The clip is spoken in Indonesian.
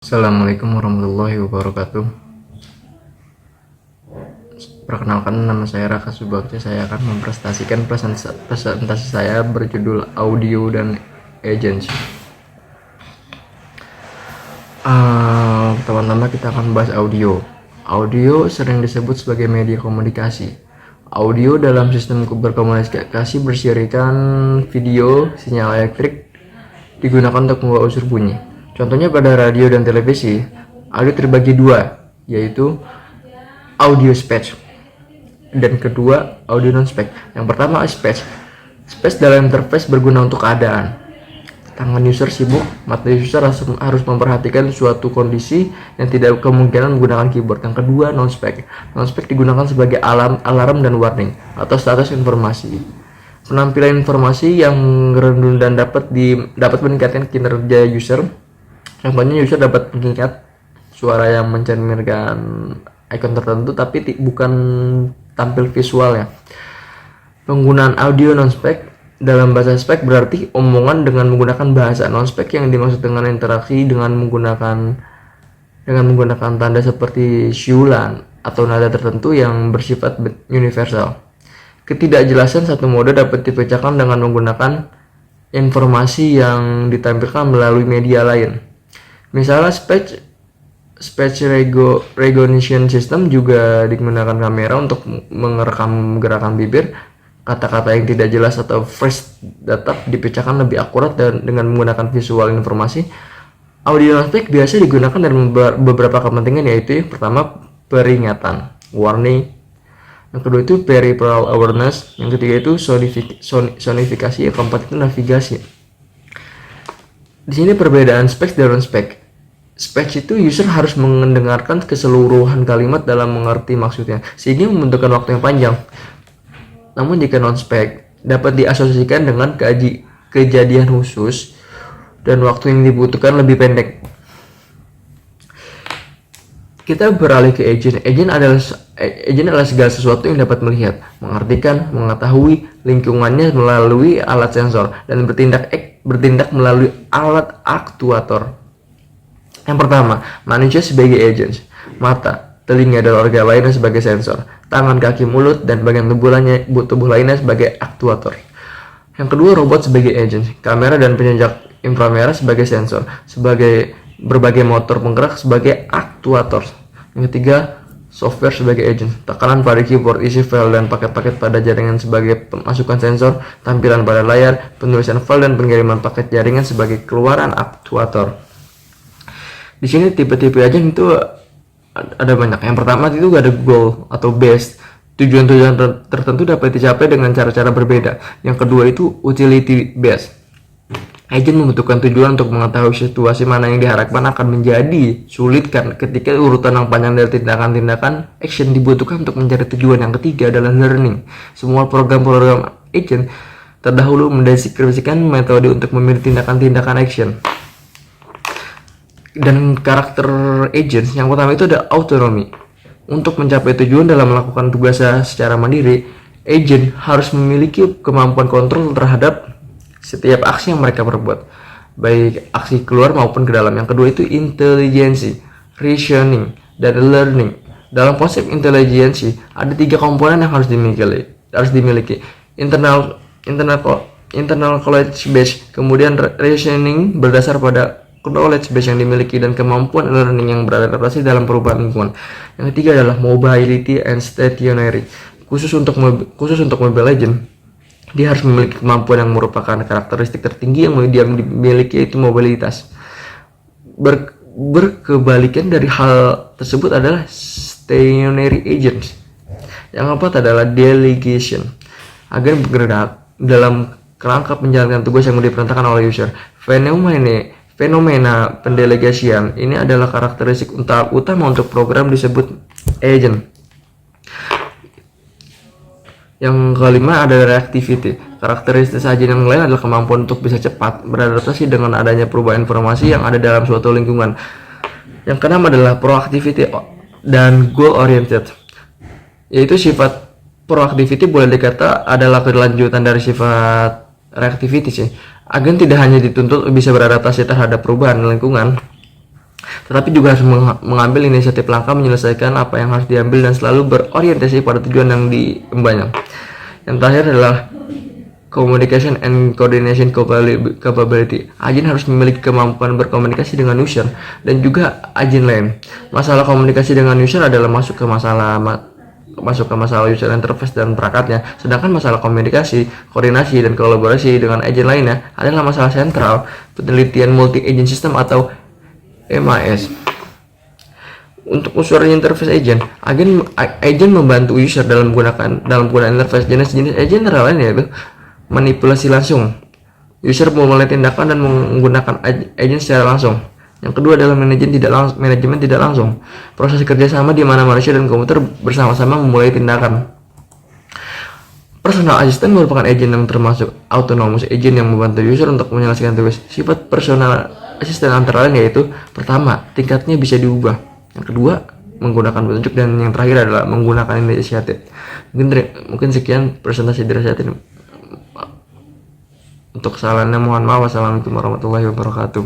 Assalamualaikum warahmatullahi wabarakatuh. Perkenalkan, nama saya Raka Subagja. Saya akan mempresentasikan presentasi saya berjudul Audio dan Agents. Pertama-tama kita akan bahas audio. Audio sering disebut sebagai media komunikasi. Audio dalam sistem berkomunikasi bersirikan video, sinyal elektrik digunakan untuk membawa unsur bunyi. Contohnya pada radio dan televisi, audio terbagi dua, yaitu audio speech dan kedua audio non-speech. Yang pertama speech. Speech dalam interface berguna untuk keadaan. Tangan user sibuk, mata user harus memperhatikan suatu kondisi yang tidak kemungkinan menggunakan keyboard. Yang kedua non-speech. Non-speech digunakan sebagai alarm dan warning atau status informasi. Penampilan informasi yang redundan dapat meningkatkan kinerja user. Contohnya user dapat mengingat suara yang mencerminkan icon tertentu tapi bukan tampil visualnya. Penggunaan audio non-spec dalam bahasa spek berarti omongan dengan menggunakan bahasa. Non-spec yang dimaksud dengan interaksi dengan menggunakan tanda seperti siulan atau nada tertentu yang bersifat universal. Ketidakjelasan satu mode dapat dipecahkan dengan menggunakan informasi yang ditampilkan melalui media lain. Misalnya speech recognition system juga digunakan kamera untuk merekam gerakan bibir. Kata-kata yang tidak jelas atau phrase dapat dipecahkan lebih akurat dan dengan menggunakan visual informasi. Audio non-spec biasa digunakan dalam beberapa kepentingan, yaitu yang pertama peringatan, warning. Yang kedua itu peripheral awareness. Yang ketiga itu sonifikasi. Yang keempat itu navigasi. Di sini perbedaan spek dan non-spek. Spek itu user harus mendengarkan keseluruhan kalimat dalam mengerti maksudnya, sehingga membutuhkan waktu yang panjang. Namun jika non-spek dapat diasosiasikan dengan kejadian khusus dan waktu yang dibutuhkan lebih pendek. Kita beralih ke agent. Agent adalah segala sesuatu yang dapat melihat, mengartikan, mengetahui lingkungannya melalui alat sensor dan bertindak melalui alat aktuator. Yang pertama, manusia sebagai agent. Mata, telinga, dan organ lainnya sebagai sensor. Tangan, kaki, mulut, dan bagian tubuh lainnya sebagai aktuator. Yang kedua, robot sebagai agent. Kamera dan penjejak inframerah sebagai sensor. Sebagai berbagai motor penggerak sebagai aktuator. Yang ketiga, software sebagai agent. Tekanan pada keyboard, isi file, dan paket-paket pada jaringan sebagai pemasukan sensor. Tampilan pada layar, penulisan file, dan pengiriman paket jaringan sebagai keluaran aktuator. Di sini tipe-tipe agent itu ada banyak. Yang pertama itu ada goal atau base. Tujuan-tujuan tertentu dapat dicapai dengan cara-cara berbeda. Yang kedua itu utility based. Agent membutuhkan tujuan untuk mengetahui situasi mana yang diharapkan akan menjadi sulit ketika urutan yang panjang dari tindakan-tindakan action dibutuhkan untuk mencari tujuan. Yang ketiga adalah learning. Semua program-program agent terdahulu mendeskripsikan metode untuk memilih tindakan-tindakan action. Dan karakter agent yang pertama itu ada autonomy. Untuk mencapai tujuan dalam melakukan tugasnya secara mandiri, agent harus memiliki kemampuan kontrol terhadap setiap aksi yang mereka perbuat, baik aksi keluar maupun ke dalam. Yang kedua itu intelijensi, reasoning, dan learning. Dalam konsep intelijensi ada 3 komponen yang harus dimiliki. Internal knowledge base, kemudian reasoning berdasar pada knowledge base yang dimiliki, dan kemampuan learning yang beradaptasi dalam perubahan lingkungan. Yang ketiga adalah mobility and stationary. Khusus untuk mobile legend, dia harus memiliki kemampuan yang merupakan karakteristik tertinggi yang dia dimiliki, yaitu mobilitas. Berkebalikan dari hal tersebut adalah stationary agents. Yang keempat adalah delegation. Agen bergerak dalam kerangka menjalankan tugas yang diperintahkan oleh user. Fenomena pendelegasian ini adalah karakteristik utama untuk program disebut agent. Yang kelima ada reactivity. Karakteristik agent yang lain adalah kemampuan untuk bisa cepat beradaptasi dengan adanya perubahan informasi yang ada dalam suatu lingkungan. Yang keenam adalah proactivity dan goal oriented. Yaitu sifat proactivity boleh dikata adalah kelanjutan dari sifat reactivity sih. Agen tidak hanya dituntut bisa beradaptasi terhadap perubahan lingkungan, tetapi juga harus mengambil inisiatif langkah menyelesaikan apa yang harus diambil dan selalu berorientasi pada tujuan yang diembannya. Yang terakhir adalah communication and coordination capability. Agen harus memiliki kemampuan berkomunikasi dengan user dan juga agen lain. Masalah komunikasi dengan user adalah masuk ke masalah user interface dan perangkatnya, sedangkan masalah komunikasi, koordinasi, dan kolaborasi dengan agen lainnya adalah masalah sentral penelitian multi agent system atau MAS. Untuk user interface agent, agen membantu user dalam menggunakan interface. Jenis-jenis agent antara lain yaitu manipulasi langsung. User memulai tindakan dan menggunakan agent secara langsung. Yang kedua adalah manajemen tidak langsung. Proses kerjasama di mana manusia dan komputer bersama-sama memulai tindakan. Personal assistant merupakan agent yang termasuk autonomous agent yang membantu user untuk menyelesaikan tugas. Sifat personal assistant antara lain yaitu: pertama, tingkatnya bisa diubah. Yang kedua, menggunakan petunjuk, dan yang terakhir adalah menggunakan inisiatif. Mungkin sekian presentasi dari saya ini. Untuk kesalahannya mohon maaf. Wassalamualaikum warahmatullahi wabarakatuh.